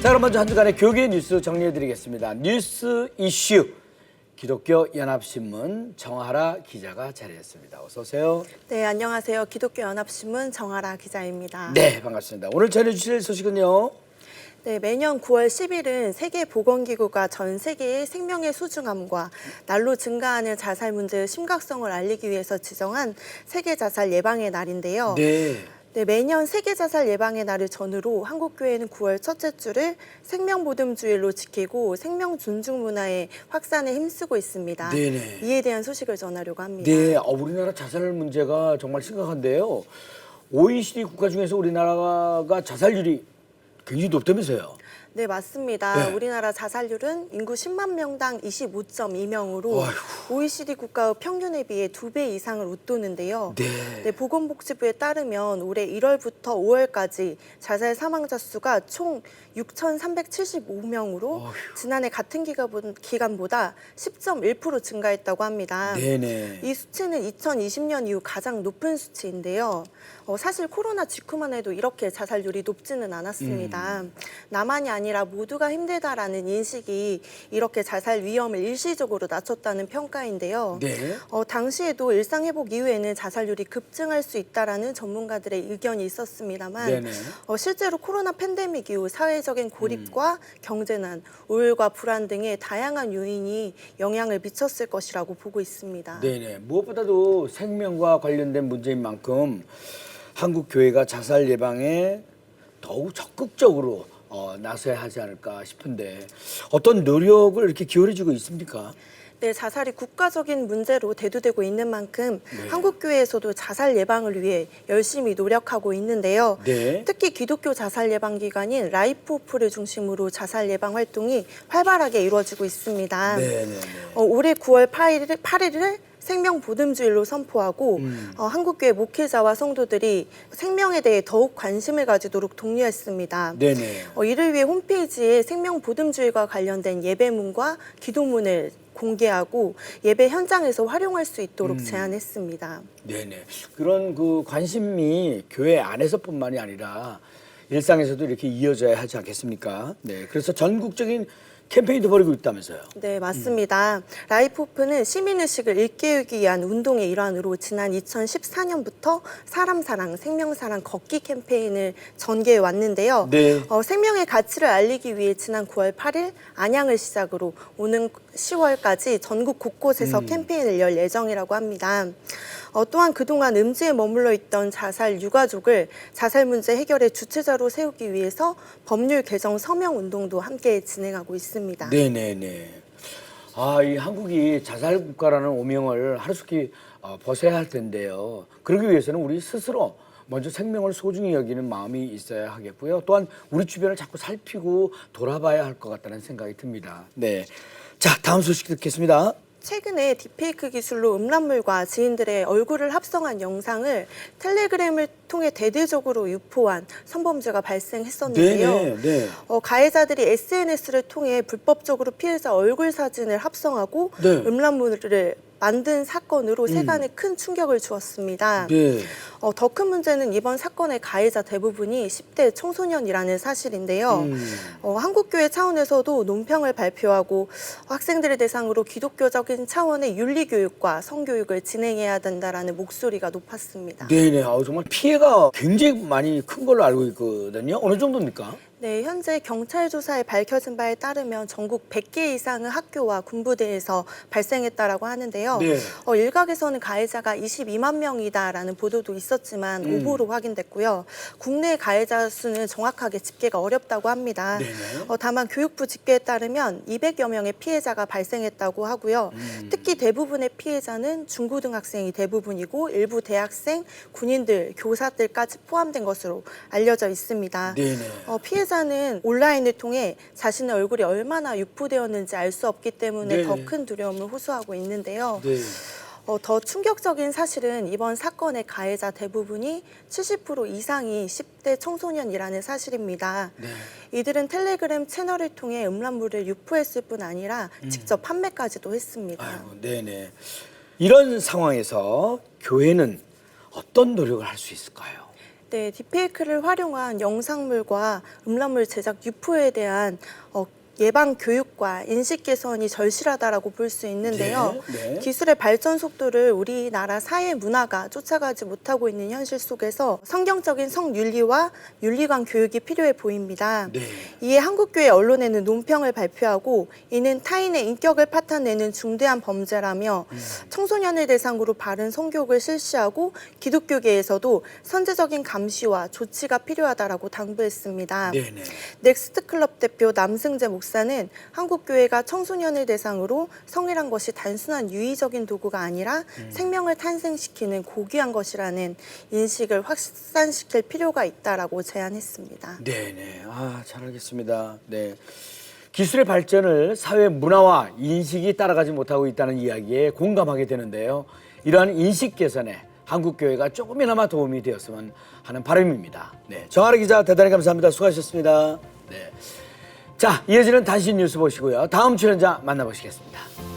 자, 그럼 먼저 한 주간의 교계 뉴스 정리해드리겠습니다. 뉴스 이슈 기독교 연합신문 정하라 기자가 자리했습니다. 어서 오세요. 네, 안녕하세요. 기독교 연합신문 정하라 기자입니다. 네, 반갑습니다. 오늘 전해주실 소식은요. 네, 매년 9월 10일은 세계보건기구가 전 세계의 생명의 소중함과 날로 증가하는 자살 문제의 심각성을 알리기 위해서 지정한 세계 자살 예방의 날인데요. 네, 매년 세계 자살 예방의 날을 전후로 한국교회는 9월 첫째 주를 생명보듬주일로 지키고 생명 존중 문화의 확산에 힘쓰고 있습니다. 네네. 이에 대한 소식을 전하려고 합니다. 네, 우리나라 자살 문제가 정말 심각한데요. OECD 국가 중에서 우리나라가 자살률이 굉장히 높다면서요. 네, 맞습니다. 네. 우리나라 자살률은 인구 10만 명당 25.2명으로 OECD 국가의 평균에 비해 2배 이상을 웃도는데요. 네. 보건복지부에 따르면 올해 1월부터 5월까지 자살 사망자 수가 총 6,375명으로 지난해 같은 기간보다 10.1% 증가했다고 합니다. 네네. 이 수치는 2020년 이후 가장 높은 수치인데요. 사실 코로나 직후만 해도 이렇게 자살률이 높지는 않았습니다. 나만이 아니라 모두가 힘들다라는 인식이 이렇게 자살 위험을 일시적으로 낮췄다는 평가인데요. 네. 당시에도 일상 회복 이후에는 자살률이 급증할 수 있다라는 전문가들의 의견이 있었습니다만 네네. 실제로 코로나 팬데믹 이후 사회적인 고립과 경제난, 우울과 불안 등의 다양한 요인이 영향을 미쳤을 것이라고 보고 있습니다. 네네. 무엇보다도 생명과 관련된 문제인 만큼 한국 교회가 자살 예방에 더욱 적극적으로 나서야 하지 않을까 싶은데 어떤 노력을 이렇게 기울여지고 있습니까? 네, 자살이 국가적인 문제로 대두되고 있는 만큼 한국교회에서도 자살 예방을 위해 열심히 노력하고 있는데요. 네. 특히 기독교 자살 예방 기관인 라이프 오프를 중심으로 자살 예방 활동이 활발하게 이루어지고 있습니다. 네네네. 올해 9월 8일을 생명 보듬주일로 선포하고 한국교회 목회자와 성도들이 생명에 대해 더욱 관심을 가지도록 독려했습니다. 네네. 이를 위해 홈페이지에 생명 보듬주일과 관련된 예배문과 기도문을 공개하고 예배 현장에서 활용할 수 있도록 제안했습니다. 네네. 그런 그 관심이 교회 안에서뿐만이 아니라 일상에서도 이렇게 이어져야 하지 않겠습니까? 네. 그래서 전국적인 캠페인도 벌이고 있다면서요. 네, 맞습니다. 라이프오프는 시민의식을 일깨우기 위한 운동의 일환으로 지난 2014년부터 사람 사랑, 생명 사랑 걷기 캠페인을 전개해 왔는데요. 네. 생명의 가치를 알리기 위해 지난 9월 8일 안양을 시작으로 오는 10월까지 전국 곳곳에서 캠페인을 열 예정이라고 합니다. 또한 그동안 음지에 머물러 있던 자살 유가족을 자살 문제 해결의 주체자로 세우기 위해서 법률 개정 서명 운동도 함께 진행하고 있습니다. 네네네. 이 한국이 자살 국가라는 오명을 하루속히 벗어야 할 텐데요. 그러기 위해서는 우리 스스로 먼저 생명을 소중히 여기는 마음이 있어야 하겠고요. 또한 우리 주변을 자꾸 살피고 돌아봐야 할 것 같다는 생각이 듭니다. 네. 자, 다음 소식 듣겠습니다. 최근에 딥페이크 기술로 음란물과 지인들의 얼굴을 합성한 영상을 텔레그램을 통해 대대적으로 유포한 성범죄가 발생했었는데요. 네. 가해자들이 SNS를 통해 불법적으로 피해자 얼굴 사진을 합성하고 음란물을 만든 사건으로 세간에 큰 충격을 주었습니다. 네. 더 큰 문제는 이번 사건의 가해자 대부분이 10대 청소년이라는 사실인데요. 한국교회 차원에서도 논평을 발표하고 학생들을 대상으로 기독교적인 차원의 윤리교육과 성교육을 진행해야 된다라는 목소리가 높았습니다. 네네. 정말 피해가 굉장히 많이 큰 걸로 알고 있거든요. 어느 정도입니까? 네, 현재 경찰 조사에 밝혀진 바에 따르면 전국 100개 이상의 학교와 군부대에서 발생했다라고 하는데요. 네. 일각에서는 가해자가 22만 명이다라는 보도도 있었지만 오보로 확인됐고요. 국내 가해자 수는 정확하게 집계가 어렵다고 합니다. 다만 교육부 집계에 따르면 200여 명의 피해자가 발생했다고 하고요. 특히 대부분의 피해자는 중고등학생이 대부분이고 일부 대학생, 군인들, 교사들까지 포함된 것으로 알려져 있습니다. 피해자는 온라인을 통해 자신의 얼굴이 얼마나 유포되었는지 알 수 없기 때문에 더 큰 두려움을 호소하고 있는데요. 더 충격적인 사실은 이번 사건의 가해자 대부분이 70% 이상이 10대 청소년이라는 사실입니다. 이들은 텔레그램 채널을 통해 음란물을 유포했을 뿐 아니라 직접 판매까지도 했습니다. 네네. 이런 상황에서 교회는 어떤 노력을 할 수 있을까요? 네, 딥페이크를 활용한 영상물과 음란물 제작 유포에 대한 예방 교육과 인식 개선이 절실하다라고 볼 수 있는데요. 네. 기술의 발전 속도를 우리나라 사회 문화가 쫓아가지 못하고 있는 현실 속에서 성경적인 성윤리와 윤리관 교육이 필요해 보입니다. 네. 이에 한국교회 언론에는 논평을 발표하고 이는 타인의 인격을 파탄내는 중대한 범죄라며 청소년을 대상으로 바른 성교육을 실시하고 기독교계에서도 선제적인 감시와 조치가 필요하다라고 당부했습니다. 네네. 넥스트 클럽 대표 남승재 목사는 한국교회가 청소년을 대상으로 성이란 것이 단순한 유의적인 도구가 아니라 생명을 탄생시키는 고귀한 것이라는 인식을 확산시킬 필요가 있다라고 제안했습니다. 네네. 아, 잘 알겠습니다. 네. 기술의 발전을 사회 문화와 인식이 따라가지 못하고 있다는 이야기에 공감하게 되는데요. 이러한 인식 개선에 한국교회가 조금이나마 도움이 되었으면 하는 바람입니다. 네. 정아래 기자 대단히 감사합니다. 수고하셨습니다. 네. 자, 이어지는 단신 뉴스 보시고요. 다음 출연자 만나보시겠습니다.